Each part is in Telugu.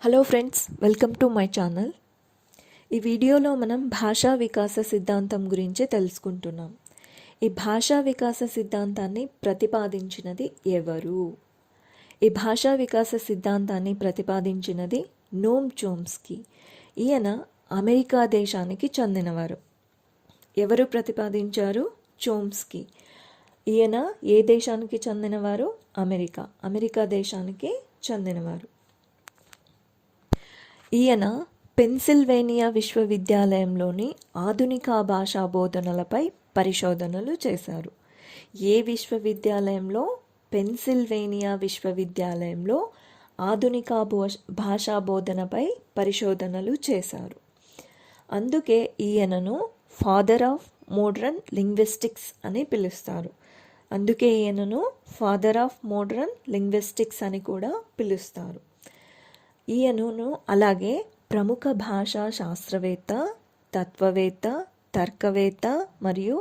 Hello friends, welcome to my channel. ఈ వీడియోలో మనం భాషా వికాస సిద్ధాంతం గురించి తెలుసుకుంటున్నాం. ఈ భాషా వికాస సిద్ధాంతాన్ని ప్రతిపాదించినది ఎవరు? ఈ భాషా వికాస సిద్ధాంతాన్ని ప్రతిపాదించినది నోమ్ చోమ్స్కీ. ఈయన అమెరికా దేశానికి చెందినవారు. ఎవరు ప్రతిపాదించారు? చోమ్స్కీ. ఈయన ఏ దేశానికి చెందినవారు? అమెరికా దేశానికి చెందినవారు. ఈయన పెన్సిల్వేనియా విశ్వవిద్యాలయంలోని ఆధునిక భాషా బోధనలపై పరిశోధనలు చేశారు. ఏ విశ్వవిద్యాలయంలో? పెన్సిల్వేనియా విశ్వవిద్యాలయంలో ఆధునిక భాషా బోధనపై పరిశోధనలు చేశారు. అందుకే ఈయనను ఫాదర్ ఆఫ్ మోడర్న్ లింగ్విస్టిక్స్ అని పిలుస్తారు. అని కూడా పిలుస్తారు. ఈయనను అలాగే ప్రముఖ భాషా శాస్త్రవేత్త, తత్వవేత్త, తర్కవేత్త మరియు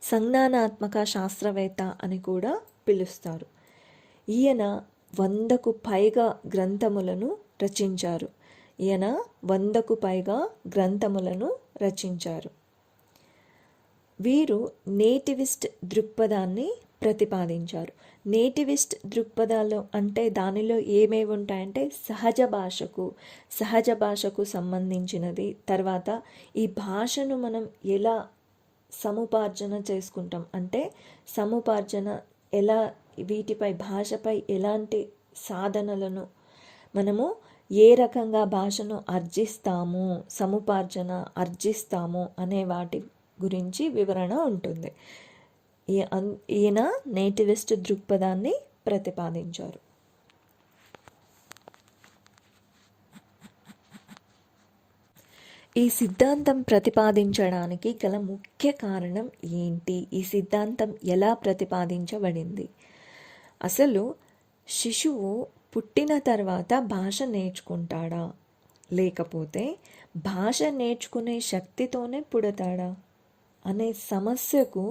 సంజ్ఞానాత్మక శాస్త్రవేత్త అని కూడా పిలుస్తారు. ఈయన 100కు పైగా గ్రంథములను రచించారు. వీరు నేటివిస్ట్ దృక్పథాన్ని ప్రతిపాదించారు. నేటివిస్ట్ దృక్పథాలు అంటే దానిలో ఏమేమి ఉంటాయంటే సహజ భాషకు సంబంధించినది. తర్వాత ఈ భాషను మనం ఎలా సముపార్జన చేసుకుంటాం అంటే ఎలా భాషపై ఎలాంటి సాధనలను మనము ఏ రకంగా భాషను అర్జిస్తాము అనే వాటి గురించి వివరణ ఉంటుంది. ఈయన నేటివిస్ట్ దృక్పథాన్ని ప్రతిపాదించారు. ఈ సిద్ధాంతం ప్రతిపాదించడానికి గల ముఖ్య కారణం ఏంటి? ఈ సిద్ధాంతం ఎలా ప్రతిపాదించబడింది? అసలు శిశువు పుట్టిన తర్వాత భాష నేర్చుకుంటాడా, లేకపోతే భాష నేర్చుకునే శక్తితోనే పుడతాడా అనే సమస్యకు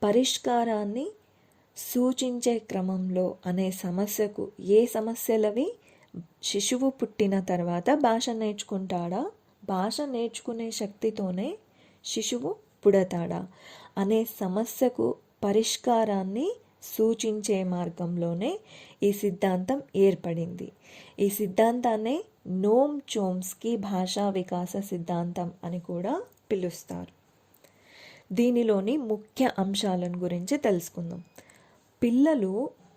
పరిష్కారాన్ని సూచించే క్రమంలో ఏ సమస్యలవి? శిశువు పుట్టిన తర్వాత భాష నేర్చుకుంటాడా, భాష నేర్చుకునే శక్తితోనే శిశువు పుడతాడా అనే సమస్యకు పరిష్కారాన్ని సూచించే మార్గంలోనే ఈ సిద్ధాంతం ఏర్పడింది. ఈ సిద్ధాంతాన్ని నోమ్ చోమ్స్కీ భాషా వికాస సిద్ధాంతం అని కూడా పిలుస్తారు. దీనిలోని ముఖ్య అంశాలను గురించి తెలుసుకుందాం. పిల్లలు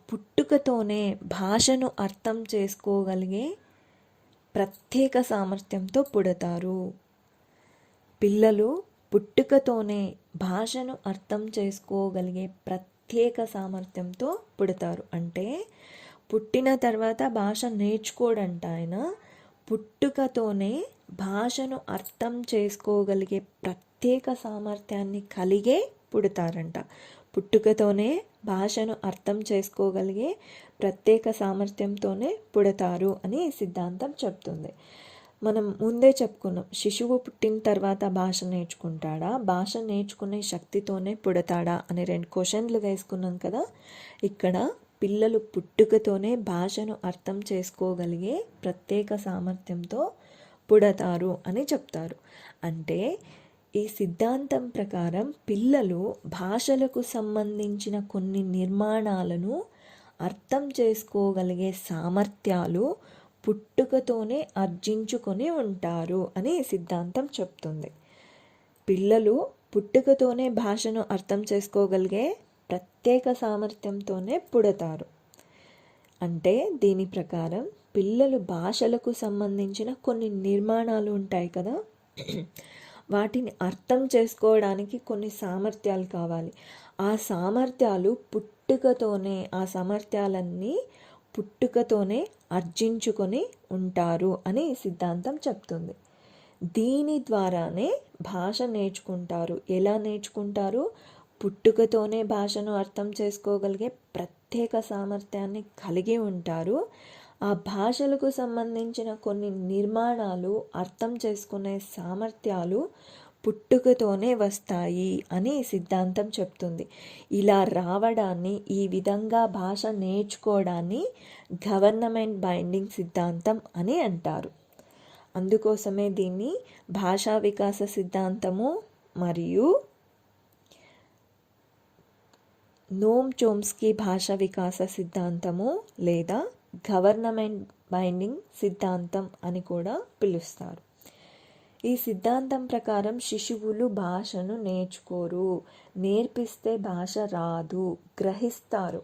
పుట్టుకతోనే భాషను అర్థం చేసుకోగలిగే ప్రత్యేక సామర్థ్యంతో పుడతారు. అంటే పుట్టిన తర్వాత భాష నేర్చుకోడంట. ఆయన పుట్టుకతోనే భాషను అర్థం చేసుకోగలిగే ప్రత్యేక సామర్థ్యాన్ని కలిగే పుడతారంట. పుట్టుకతోనే భాషను అర్థం చేసుకోగలిగే ప్రత్యేక సామర్థ్యంతోనే పుడతారు అని సిద్ధాంతం చెప్తుంది. మనం ముందే చెప్పుకున్నాం, శిశువు పుట్టిన తర్వాత భాష నేర్చుకుంటాడా, భాష నేర్చుకునే శక్తితోనే పుడతాడా అని 2 క్వశ్చన్లు వేసుకున్నాం కదా. ఇక్కడ పిల్లలు పుట్టుకతోనే భాషను అర్థం చేసుకోగలిగే ప్రత్యేక సామర్థ్యంతో పుడతారు అని చెప్తారు. అంటే ఈ సిద్ధాంతం ప్రకారం పిల్లలు భాషలకు సంబంధించిన కొన్ని నిర్మాణాలను అర్థం చేసుకోగలిగే సామర్థ్యాలు పుట్టుకతోనే ఆర్జించుకొని ఉంటారు అని సిద్ధాంతం చెప్తుంది. పిల్లలు పుట్టుకతోనే భాషను అర్థం చేసుకోగలిగే ప్రత్యేక సామర్థ్యంతోనే పుడతారు. అంటే దీని ప్రకారం పిల్లలు భాషలకు సంబంధించిన కొన్ని నిర్మాణాలు ఉంటాయి కదా, వాటిని అర్థం చేసుకోవడానికి కొన్ని సామర్థ్యాలు కావాలి. ఆ సామర్థ్యాలన్నీ పుట్టుకతోనే ఆర్జించుకొని ఉంటారు అని సిద్ధాంతం చెప్తుంది. దీని ద్వారానే భాష నేర్చుకుంటారు. ఎలా నేర్చుకుంటారు? పుట్టుకతోనే భాషను అర్థం చేసుకోగలిగే ప్రత్యేక సామర్థ్యాన్ని కలిగి ఉంటారు. ఆ భాషలకు సంబంధించిన కొన్ని నిర్మాణాలు, అర్థం చేసుకునే సామర్థ్యాలు పుట్టుకతోనే వస్తాయి అని సిద్ధాంతం చెప్తుంది. ఇలా రావడాన్ని, ఈ విధంగా భాష నేర్చుకోవడాన్ని గవర్నమెంట్ బైండింగ్ సిద్ధాంతం అని అంటారు. అందుకోసమే దీన్ని భాషా వికాస సిద్ధాంతము మరియు నోమ్ చోమ్స్కీ భాషా వికాస సిద్ధాంతము లేదా గవర్నమెంట్ బైండింగ్ సిద్ధాంతం అని కూడా పిలుస్తారు. ఈ సిద్ధాంతం ప్రకారం శిశువులు భాషను నేర్చుకోరు, నేర్పిస్తే భాష రాదు, గ్రహిస్తారు.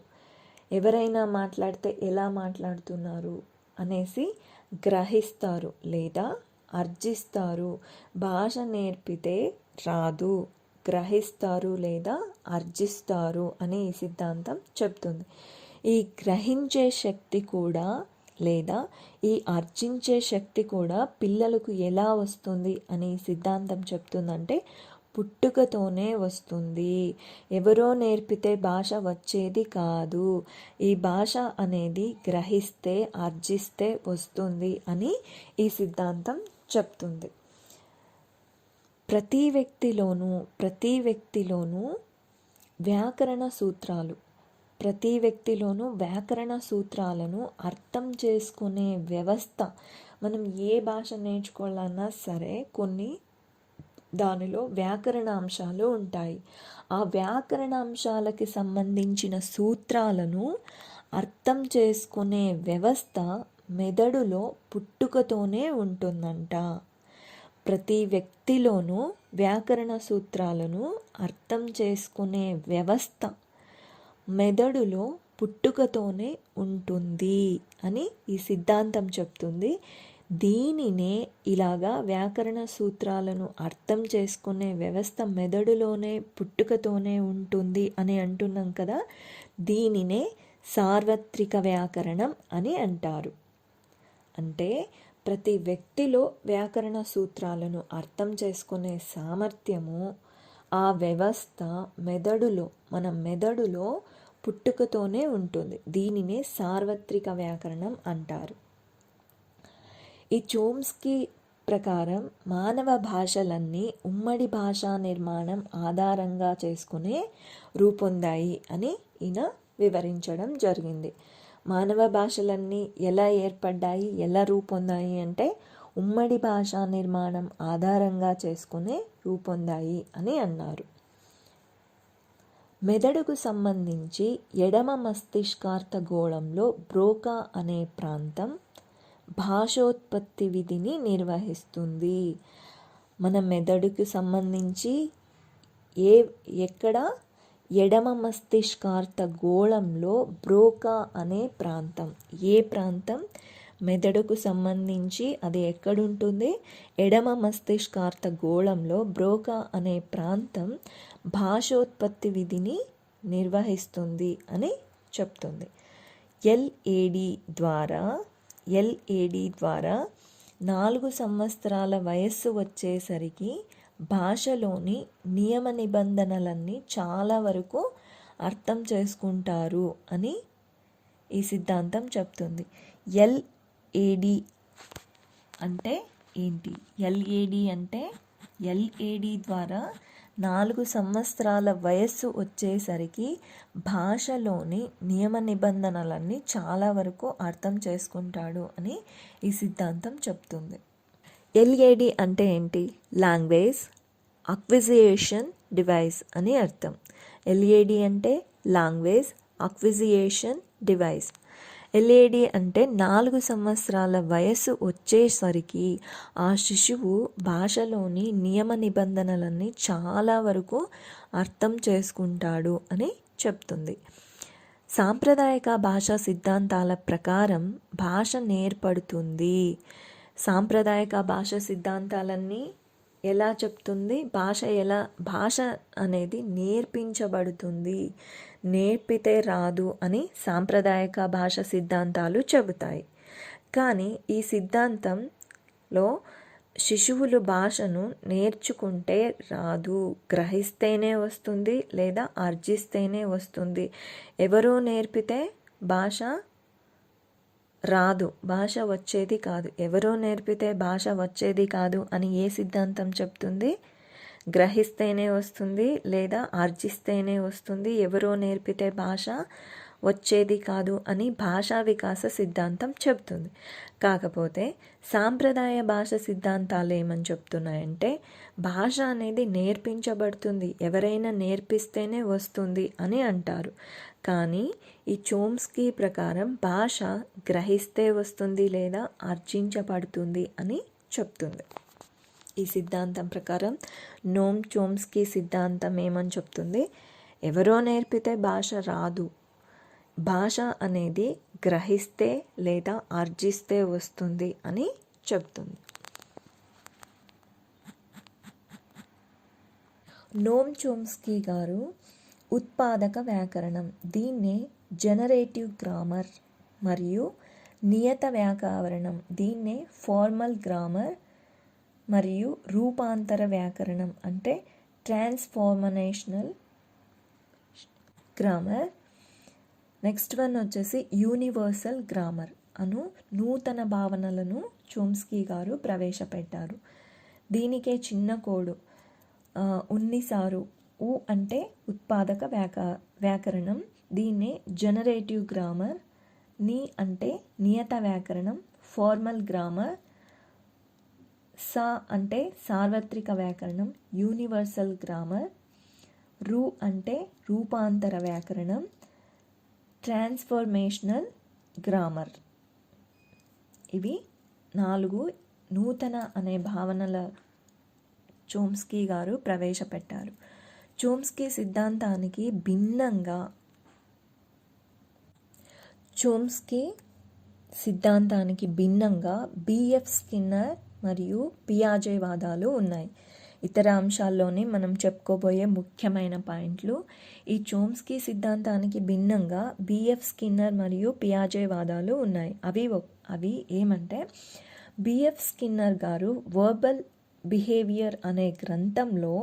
ఎవరైనా మాట్లాడితే ఎలా మాట్లాడుతున్నారు అనేసి గ్రహిస్తారు లేదా అర్జిస్తారు. భాష నేర్పితే రాదు, గ్రహిస్తారు లేదా అర్జిస్తారు అని ఈ సిద్ధాంతం చెప్తుంది. ఈ గ్రహించే శక్తి కూడా లేదా ఈ అర్జించే శక్తి కూడా పిల్లలకు ఎలా వస్తుంది అని సిద్ధాంతం చెప్తుందంటే పుట్టుకతోనే వస్తుంది. ఎవరో నేర్పితే భాష వచ్చేది కాదు. ఈ భాష అనేది గ్రహిస్తే, అర్జిస్తే వస్తుంది అని ఈ సిద్ధాంతం చెప్తుంది. ప్రతి వ్యక్తిలోనూ వ్యాకరణ సూత్రాలను అర్థం చేసుకునే వ్యవస్థ. మనం ఏ భాష నేర్చుకోవాలన్నా సరే కొన్ని దానిలో వ్యాకరణ అంశాలు ఉంటాయి. ఆ వ్యాకరణ అంశాలకి సంబంధించిన సూత్రాలను అర్థం చేసుకునే వ్యవస్థ మెదడులో పుట్టుకతోనే ఉంటుందంట. ప్రతి వ్యక్తిలోనూ వ్యాకరణ సూత్రాలను అర్థం చేసుకునే వ్యవస్థ మెదడులో పుట్టుకతోనే ఉంటుంది అని ఈ సిద్ధాంతం చెప్తుంది. దీనినే ఇలాగా వ్యాకరణ సూత్రాలను అర్థం చేసుకునే వ్యవస్థ మెదడులోనే పుట్టుకతోనే ఉంటుంది అని అంటున్నాం కదా, దీనినే సార్వత్రిక వ్యాకరణం అని అంటారు. అంటే ప్రతి వ్యక్తిలో వ్యాకరణ సూత్రాలను అర్థం చేసుకునే సామర్థ్యము, ఆ వ్యవస్థ మన మెదడులో పుట్టుకతోనే ఉంటుంది. దీనినే సార్వత్రిక వ్యాకరణం అంటారు. ఈ చోమ్స్కీ ప్రకారం మానవ భాషలన్నీ ఉమ్మడి భాషా నిర్మాణం ఆధారంగా చేసుకునే రూపొందాయి అని ఈయన వివరించడం జరిగింది. మానవ భాషలన్నీ ఎలా ఏర్పడ్డాయి, ఎలా రూపొందాయి అంటే ఉమ్మడి భాషా నిర్మాణం ఆధారంగా చేసుకునే రూపొందాయి అని అన్నారు. మెదడుకు సంబంధించి ఎడమ మస్తిష్కార్త గోళంలో బ్రోకా అనే ప్రాంతం భాషోత్పత్తి విధిని నిర్వహిస్తుంది. మన మెదడుకు సంబంధించి ఎక్కడ ఎడమ మస్తిష్కార్త గోళంలో బ్రోకా అనే ప్రాంతం, ఏ ప్రాంతం మెదడుకు సంబంధించి అది ఎక్కడుంటుంది, ఎడమ మస్తిష్కార్త గోళంలో బ్రోకా అనే ప్రాంతం భాషోత్పత్తి విధిని నిర్వహిస్తుంది అని చెప్తుంది. ఎల్ఏడి ద్వారా 4 సంవత్సరాల వయస్సు వచ్చేసరికి భాషలోని నియమ నిబంధనలన్నీ చాలా వరకు అర్థం చేసుకుంటారు అని ఈ సిద్ధాంతం చెప్తుంది. ఎల్ఏడి అంటే ఏంటి? ఎల్ఏడి ద్వారా 4 సంవత్సరాల వయస్సు వచ్చేసరికి భాషలోని నియమ నిబంధనలన్నీ చాలా వరకు అర్థం చేసుకుంటాడు అని ఈ సిద్ధాంతం చెప్తుంది. ఎల్ఏడి అంటే ఏంటి? లాంగ్వేజ్ అక్విజియేషన్ డివైస్ అని అర్థం. ఎల్ఏడి అంటే లాంగ్వేజ్ అక్విజియేషన్ డివైస్. ఎల్ఏడి అంటే 4 సంవత్సరాల వయస్సు వచ్చేసరికి ఆ శిశువు భాషలోని నియమ నిబంధనలన్నీ చాలా వరకు అర్థం చేసుకుంటాడు అని చెప్తుంది. సాంప్రదాయక భాషా సిద్ధాంతాల ప్రకారం భాష నేర్పడుతుంది. సాంప్రదాయక భాషా సిద్ధాంతాలన్నీ ఎలా చెప్తుంది? భాష అనేది నేర్పించబడుతుంది, నేర్పితే రాదు అని సాంప్రదాయక భాషా సిద్ధాంతాలు చెబుతాయి. కానీ ఈ సిద్ధాంతంలో శిశువులు భాషను నేర్చుకుంటే రాదు, గ్రహిస్తేనే వస్తుంది లేదా అర్జిస్తేనే వస్తుంది. ఎవరో నేర్పితే భాష రాదు, భాష వచ్చేది కాదు. ఎవరో నేర్పితే భాష వచ్చేది కాదు అని ఏ సిద్ధాంతం చెప్తుంది? గ్రహిస్తేనే వస్తుంది లేదా ఆర్జిస్తేనే వస్తుంది, ఎవరో నేర్పితే భాష వచ్చేది కాదు అని భాషా వికాస సిద్ధాంతం చెబుతుంది. కాకపోతే సాంప్రదాయ భాష సిద్ధాంతాలు ఏమని చెప్తున్నాయంటే భాష అనేది నేర్పించబడుతుంది, ఎవరైనా నేర్పిస్తేనే వస్తుంది అని అంటారు. కానీ ఈ చోమ్స్కీ ప్రకారం భాష గ్రహిస్తే వస్తుంది లేదా ఆర్జించబడుతుంది అని చెప్తుంది. ఈ సిద్ధాంతం ప్రకారం నోమ్ చోమ్స్కీ సిద్ధాంతం ఏమని చెప్తుంది, ఎవరో నేర్పితే భాష రాదు, భాష అనేది గ్రహిస్తే లేదా ఆర్జిస్తే వస్తుంది అని చెప్తుంది. నోమ్ చోమ్స్కీ గారు ఉత్పాదక వ్యాకరణం, దీన్నే జనరేటివ్ గ్రామర్, మరియు నియత వ్యాకరణం, దీన్నే ఫార్మల్ గ్రామర్, మరియు రూపాంతర వ్యాకరణం అంటే ట్రాన్స్ఫార్మనేషనల్ గ్రామర్. నెక్స్ట్ వన్ వచ్చేసి యూనివర్సల్ గ్రామర్ అను నూతన భావనలను చోమ్స్కీ గారు ప్రవేశపెట్టారు. దీనికే చిన్న కోడు ఉన్నిసారు. ఉ అంటే ఉత్పాదక వ్యాకరణం, దీన్నే జనరేటివ్ గ్రామర్. ని అంటే నియత వ్యాకరణం, ఫార్మల్ గ్రామర్. సా అంటే సార్వత్రిక వ్యాకరణం, యూనివర్సల్ గ్రామర్. రు అంటే రూపాంతర వ్యాకరణం, ట్రాన్స్ఫర్మేషనల్ గ్రామర్. ఇవి 4 నూతన అనే భావనల చోమ్స్కీ గారు ప్రవేశపెట్టారు. చోమ్స్కీ సిద్ధాంతానికి భిన్నంగా బిఎఫ్ స్కిన్నర్ మరియు పియాజే వాదాలు ఉన్నాయి. ఇతర అంశాల్లోనే మనం చెప్పుకోబోయే ముఖ్యమైన పాయింట్లు. ఈ చోమ్స్కీ సిద్ధాంతానికి భిన్నంగా బిఎఫ్ స్కిన్నర్ మరియు పియాజే వాదాలు ఉన్నాయి. అవి ఏమంటే, బిఎఫ్ స్కిన్నర్ గారు వర్బల్ బిహేవియర్ అనే గ్రంథంలో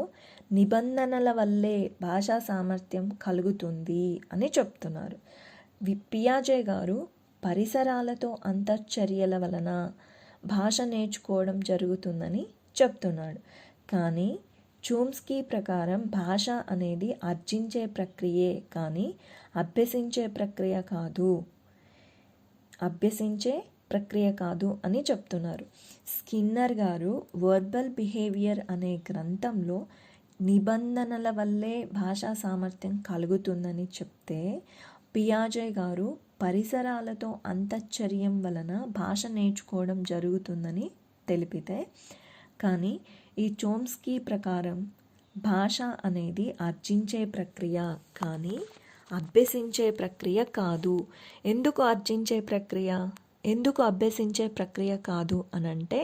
నిబంధనల వల్లే భాషా సామర్థ్యం కలుగుతుంది అని చెప్తున్నారు. పియాజే గారు పరిసరాలతో అంతర్చర్యల వలన భాష నేర్చుకోవడం జరుగుతుందని చెప్తున్నాడు. కానీ చోమ్స్కీ ప్రకారం భాష అనేది ఆర్జించే ప్రక్రియే కానీ అభ్యసించే ప్రక్రియ కాదు అని చెప్తున్నారు. స్కిన్నర్ గారు వర్బల్ బిహేవియర్ అనే గ్రంథంలో నిబంధనల వల్లే భాషా సామర్థ్యం కలుగుతుందని చెప్తే, పియాజే గారు పరిసరాలతో అంతఃచర్యం వలన భాష నేర్చుకోవడం జరుగుతుందని తెలిపితే, కానీ ఈ చోమ్స్కీ ప్రకారం భాష అనేది ఆర్జించే ప్రక్రియ కానీ అభ్యసించే ప్రక్రియ కాదు. ఎందుకు ఆర్జించే ప్రక్రియ, ఎందుకు అభ్యసించే ప్రక్రియ కాదు అనంటే,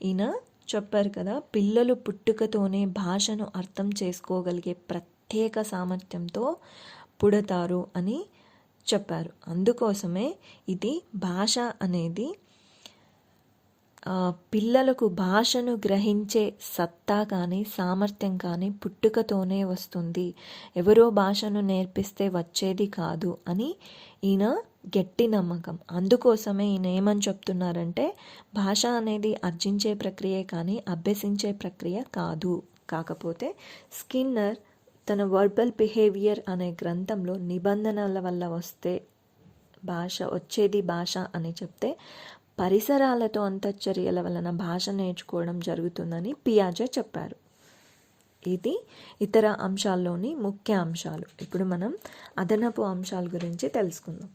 ఈయన చెప్పారు కదా, పిల్లలు పుట్టుకతోనే భాషను అర్థం చేసుకోగలిగే ప్రత్యేక సామర్థ్యంతో పుడతారు అని చెప్పారు. అందుకోసమే ఇది భాష అనేది పిల్లలకు భాషను గ్రహించే సత్తా కానీ సామర్థ్యం కానీ పుట్టుకతోనే వస్తుంది, ఎవరో భాషను నేర్పిస్తే వచ్చేది కాదు అని ఈయన గట్టి నమ్మకం. అందుకోసమే ఈయన ఏమని చెప్తున్నారంటే, భాష అనేది ఆర్జించే ప్రక్రియ కానీ అభ్యసించే ప్రక్రియ కాదు. కాకపోతే స్కిన్నర్ తన వర్బల్ బిహేవియర్ అనే గ్రంథంలో నిబంధనల వల్ల వచ్చేది భాష అని చెప్తే, పరిసరాలతో అంతఃచర్యల వలన భాష నేర్చుకోవడం జరుగుతుందని పియాజే చెప్పారు. ఇది ఇతర అంశాల్లోని ముఖ్య అంశాలు. ఇప్పుడు మనం అదనపు అంశాల గురించి తెలుసుకుందాం.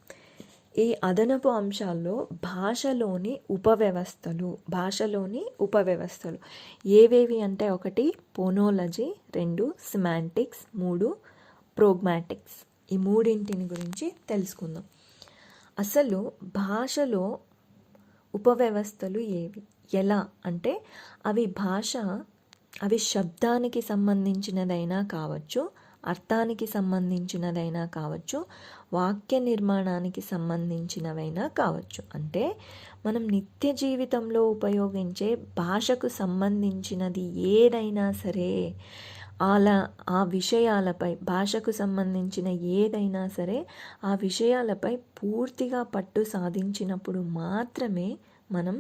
ఈ అదనపు అంశాల్లో భాషలోని ఉపవ్యవస్థలు ఏవేవి అంటే, 1 ఫోనోలజీ, 2 సిమాంటిక్స్, 3 ప్రోగ్మాటిక్స్. ఈ మూడింటిని గురించి తెలుసుకుందాం. అసలు భాషలో ఉపవ్యవస్థలు ఏవి, ఎలా అంటే, అవి శబ్దానికి సంబంధించినదైనా కావచ్చు, అర్థానికి సంబంధించినదైనా కావచ్చు, వాక్య నిర్మాణానికి సంబంధించినవైనా కావచ్చు. అంటే మనం నిత్య జీవితంలో ఉపయోగించే భాషకు సంబంధించినది ఏదైనా సరే, ఆ విషయాలపై, భాషకు సంబంధించిన ఏదైనా సరే ఆ విషయాలపై పూర్తిగా పట్టు సాధించినప్పుడు మాత్రమే మనం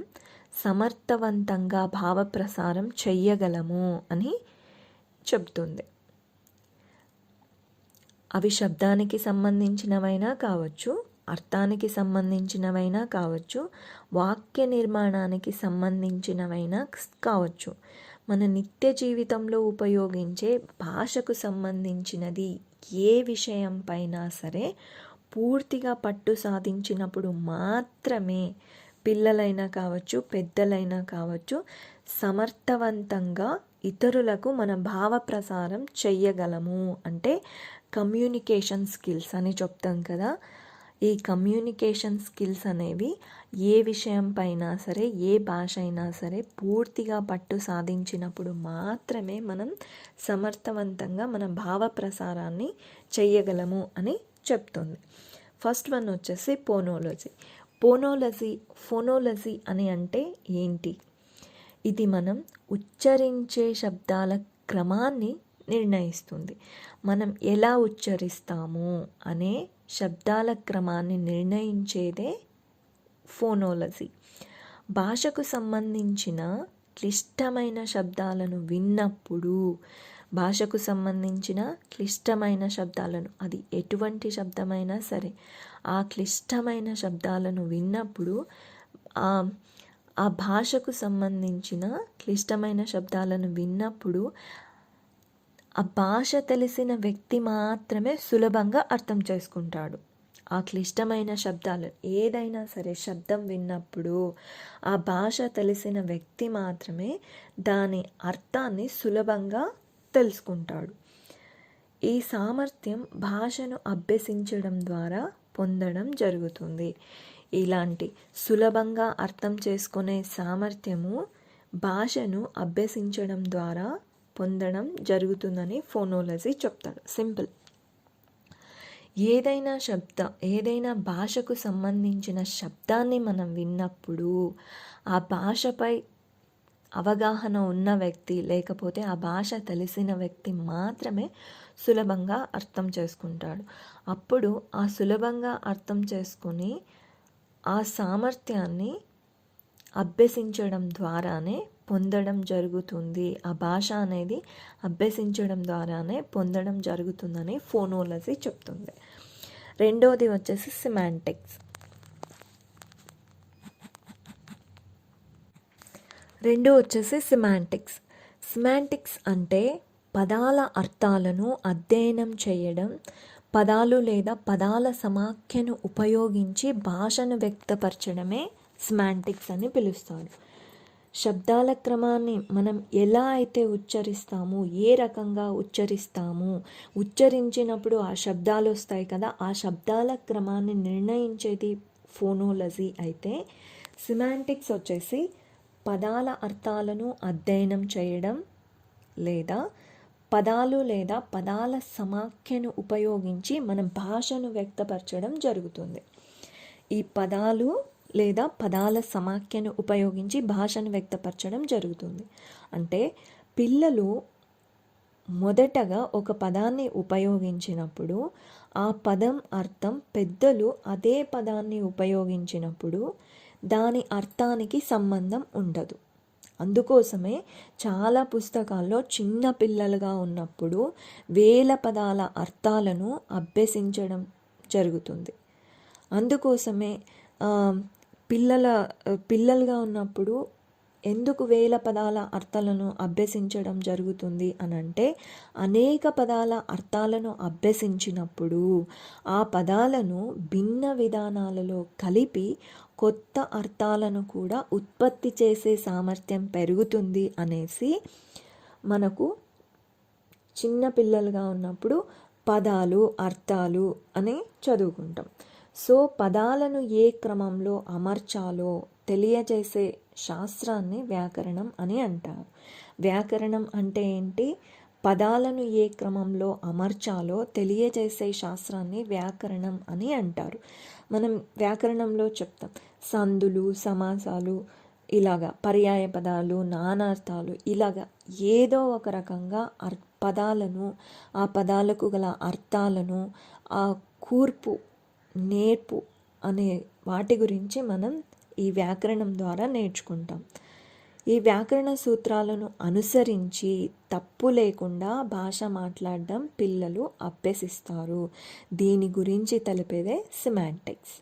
సమర్థవంతంగా భావప్రసారం చెయ్యగలము అని చెప్తుంది. అవి శబ్దానికి సంబంధించినవైనా కావచ్చు, అర్థానికి సంబంధించినవైనా కావచ్చు, వాక్య నిర్మాణానికి సంబంధించినవైనా కావచ్చు. మన నిత్య జీవితంలో ఉపయోగించే భాషకు సంబంధించినది ఏ విషయం పైన సరే పూర్తిగా పట్టు సాధించినప్పుడు మాత్రమే పిల్లలైనా కావచ్చు, పెద్దలైనా కావచ్చు, సమర్థవంతంగా ఇతరులకు మన భావ ప్రసారం చెయ్యగలము. అంటే కమ్యూనికేషన్ స్కిల్స్ అని చెప్తాం కదా. ఈ కమ్యూనికేషన్ స్కిల్స్ అనేవి ఏ విషయం పైన సరే, ఏ భాష అయినా సరే పూర్తిగా పట్టు సాధించినప్పుడు మాత్రమే మనం సమర్థవంతంగా మన భావ ప్రసారాన్ని చెయ్యగలము అని చెప్తుంది. ఫస్ట్ వన్ వచ్చేసి ఫోనోలజీ అని అంటే ఏంటి? ఇది మనం ఉచ్చరించే శబ్దాల క్రమాన్ని నిర్ణయిస్తుంది. మనం ఎలా ఉచ్చరిస్తాము అనే శబ్దాల క్రమాన్ని నిర్ణయించేదే ఫోనోలజీ. భాషకు సంబంధించిన క్లిష్టమైన శబ్దాలను విన్నప్పుడు, అది ఎటువంటి శబ్దమైనా సరే, ఆ క్లిష్టమైన శబ్దాలను విన్నప్పుడు ఆ భాషకు సంబంధించిన క్లిష్టమైన శబ్దాలను విన్నప్పుడు ఆ భాష తెలిసిన వ్యక్తి మాత్రమే సులభంగా అర్థం చేసుకుంటాడు. ఆ క్లిష్టమైన శబ్దాలు ఏదైనా సరే శబ్దం విన్నప్పుడు ఆ భాష తెలిసిన వ్యక్తి మాత్రమే దాని అర్థాన్ని సులభంగా తెలుసుకుంటాడు. ఈ సామర్థ్యం భాషను అభ్యసించడం ద్వారా పొందడం జరుగుతుంది. ఇలాంటి సులభంగా అర్థం చేసుకునే సామర్థ్యము భాషను అభ్యసించడం ద్వారా పొందడం జరుగుతుందని ఫోనోలజీ చెప్తాడు. సింపుల్. ఏదైనా భాషకు సంబంధించిన శబ్దాన్ని మనం విన్నప్పుడు ఆ భాషపై అవగాహన ఉన్న వ్యక్తి, లేకపోతే ఆ భాష తెలిసిన వ్యక్తి మాత్రమే సులభంగా అర్థం చేసుకుంటాడు. అప్పుడు ఆ సులభంగా అర్థం చేసుకుని ఆ సామర్థ్యాన్ని అభ్యసించడం ద్వారానే పొందడం జరుగుతుంది. ఆ భాష అనేది అభ్యసించడం ద్వారానే పొందడం జరుగుతుందని ఫోనోలజీ చెప్తుంది. రెండోది వచ్చేసి సిమాంటిక్స్. సిమాంటిక్స్ అంటే పదాల అర్థాలను అధ్యయనం చేయడం, పదాలు లేదా పదాల సమాఖ్యను ఉపయోగించి భాషను వ్యక్తపరచడమే సిమాంటిక్స్ అని పిలుస్తారు. శబ్దాల క్రమాన్ని మనం ఎలా అయితే ఉచ్చరిస్తాము, ఏ రకంగా ఉచ్చరిస్తాము, ఉచ్చరించినప్పుడు ఆ శబ్దాలు వస్తాయి కదా, ఆ శబ్దాల క్రమాన్ని నిర్ణయించేది ఫోనోలజీ అయితే, సిమాంటిక్స్ వచ్చేసి పదాల అర్థాలను అధ్యయనం చేయడం లేదా పదాలు లేదా పదాల సమాఖ్యను ఉపయోగించి మన భాషను వ్యక్తపరచడం జరుగుతుంది. ఈ పదాలు లేదా పదాల సమాఖ్యను ఉపయోగించి భాషను వ్యక్తపరచడం జరుగుతుంది. అంటే పిల్లలు మొదటగా ఒక పదాన్ని ఉపయోగించినప్పుడు ఆ పదం అర్థం పెద్దలు అదే పదాన్ని ఉపయోగించినప్పుడు దాని అర్థానికి సంబంధం ఉండదు. అందుకోసమే చాలా పుస్తకాల్లో చిన్న పిల్లలుగా ఉన్నప్పుడు వేల పదాల అర్థాలను అభ్యసించడం జరుగుతుంది. అందుకోసమే పిల్లలుగా ఉన్నప్పుడు ఎందుకు వేల పదాల అర్థాలను అభ్యసించడం జరుగుతుంది అని అంటే, అనేక పదాల అర్థాలను అభ్యసించినప్పుడు ఆ పదాలను భిన్న విధానాలలో కలిపి కొత్త అర్థాలను కూడా ఉత్పత్తి చేసే సామర్థ్యం పెరుగుతుంది అనేసి మనకు చిన్న పిల్లలుగా ఉన్నప్పుడు పదాలు అర్థాలు అని చదువుకుంటాం. సో పదాలను ఏ క్రమంలో అమర్చాలో తెలియజేసే శాస్త్రాన్ని వ్యాకరణం అని అంటారు. వ్యాకరణం అంటే ఏంటి? పదాలను ఏ క్రమంలో అమర్చాలో తెలియజేసే శాస్త్రాన్ని వ్యాకరణం అని అంటారు. మనం వ్యాకరణంలో చెప్తాం సందులు, సమాసాలు, ఇలాగా పర్యాయ పదాలు, నానార్థాలు, ఇలాగా ఏదో ఒక రకంగా పదాలను, ఆ పదాలకు గల అర్థాలను, ఆ కూర్పు, నేర్పు అనే వాటి గురించి మనం ఈ వ్యాకరణం ద్వారా నేర్చుకుంటాం. ఈ వ్యాకరణ సూత్రాలను అనుసరించి తప్పు లేకుండా భాష మాట్లాడడం పిల్లలు అభ్యసిస్తారు. దీని గురించి తెలిపేదే సిమాంటిక్స్.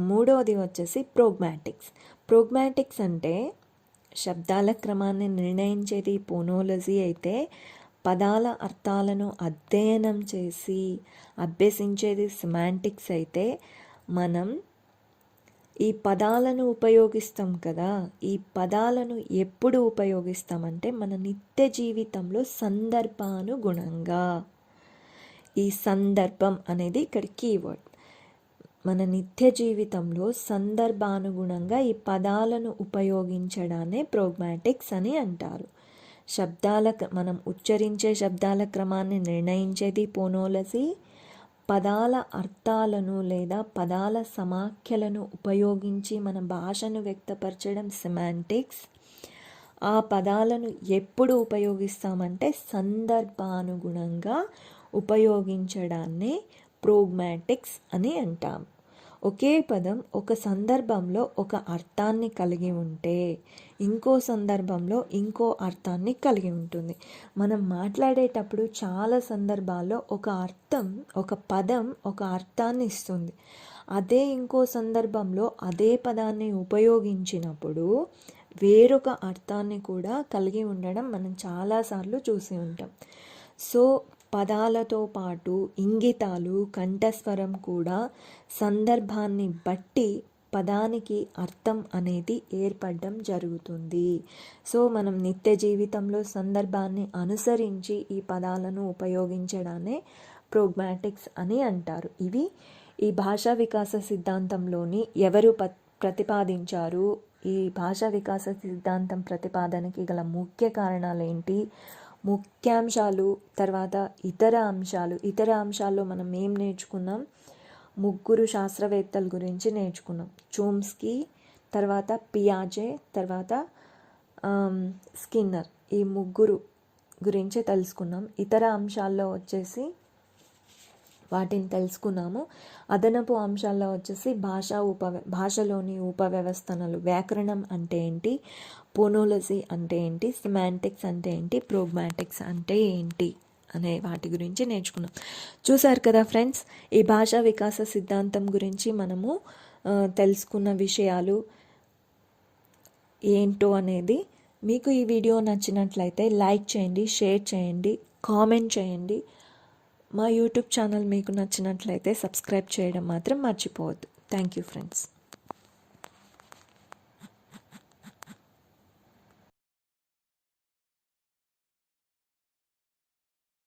మూడవది వచ్చేసి ప్రోగ్మాటిక్స్. ప్రోగ్మాటిక్స్ అంటే శబ్దాల క్రమాన్ని నిర్ణయించేది ఫోనాలజీ అయితే, పదాల అర్థాలను అధ్యయనం చేసి అభ్యసించేది సిమాంటిక్స్ అయితే, మనం ఈ పదాలను ఉపయోగిస్తాం కదా, ఈ పదాలను ఎప్పుడు ఉపయోగిస్తామంటే మన నిత్య జీవితంలో సందర్భానుగుణంగా. ఈ సందర్భం అనేది ఇక్కడ కీవర్డ్. మన నిత్య జీవితంలో సందర్భానుగుణంగా ఈ పదాలను ఉపయోగించడాన్నే ప్రోగ్మాటిక్స్ అని అంటారు. మనం ఉచ్చరించే శబ్దాల క్రమాన్ని నిర్ణయించేది ఫోనాలజీ, పదాల అర్థాలను లేదా పదాల సమాఖ్యలను ఉపయోగించి మన భాషను వ్యక్తపరచడం సిమాంటిక్స్. ఆ పదాలను ఎప్పుడు ఉపయోగిస్తామంటే సందర్భానుగుణంగా ఉపయోగించడాన్నే ప్రోగ్మాటిక్స్ అని అంటాం. ఒకే పదం ఒక సందర్భంలో ఒక అర్థాన్ని కలిగి ఉంటే ఇంకో సందర్భంలో ఇంకో అర్థాన్ని కలిగి ఉంటుంది. మనం మాట్లాడేటప్పుడు చాలా సందర్భాల్లో ఒక పదం ఒక అర్థాన్ని ఇస్తుంది. అదే ఇంకో సందర్భంలో అదే పదాన్ని ఉపయోగించినప్పుడు వేరొక అర్థాన్ని కూడా కలిగి ఉండడం మనం చాలాసార్లు చూసి ఉంటాం. సో పదాలతో పాటు ఇంగితాలు, కంఠస్వరం కూడా సందర్భాన్ని బట్టి పదానికి అర్థం అనేది ఏర్పడడం జరుగుతుంది. సో మనం నిత్య జీవితంలో సందర్భాన్ని అనుసరించి ఈ పదాలను ఉపయోగించడాన్నే ప్రోగ్మాటిక్స్ అని అంటారు. ఇవి ఈ భాషా వికాస సిద్ధాంతంలోని ఎవరు ప్రతిపాదించారు, ఈ భాషా వికాస సిద్ధాంతం ప్రతిపాదనకి గల ముఖ్య కారణాలు ఏంటి, ముఖ్యాంశాలు, తర్వాత ఇతర అంశాల్లో మనం ఏం నేర్చుకున్నాం, ముగ్గురు శాస్త్రవేత్తల గురించి నేర్చుకున్నాం. చోమ్స్కీ, తర్వాత పియాజే, తర్వాత స్కిన్నర్. ఈ ముగ్గురు గురించి తెలుసుకున్నాం. ఇతర అంశాల్లో వచ్చేసి వాటిని తెలుసుకున్నాము. అదనపు అంశాల్లో వచ్చేసి భాషలోని ఉపవ్యవస్థలు, వ్యాకరణం అంటే ఏంటి, ఫోనాలజీ అంటే ఏంటి, సిమాంటిక్స్ అంటే ఏంటి, ప్రోగ్మాటిక్స్ అంటే ఏంటి అనే వాటి గురించి నేర్చుకున్నాం. చూసారు కదా ఫ్రెండ్స్, ఈ భాషా వికాస సిద్ధాంతం గురించి మనము తెలుసుకున్న విషయాలు ఏంటో అనేది. మీకు ఈ వీడియో నచ్చినట్లయితే లైక్ చేయండి, షేర్ చేయండి, కామెంట్ చేయండి. మా యూట్యూబ్ ఛానల్ మీకు నచ్చినట్లయితే సబ్స్క్రైబ్ చేయడం మాత్రం మర్చిపోవద్దు. Thank you friends.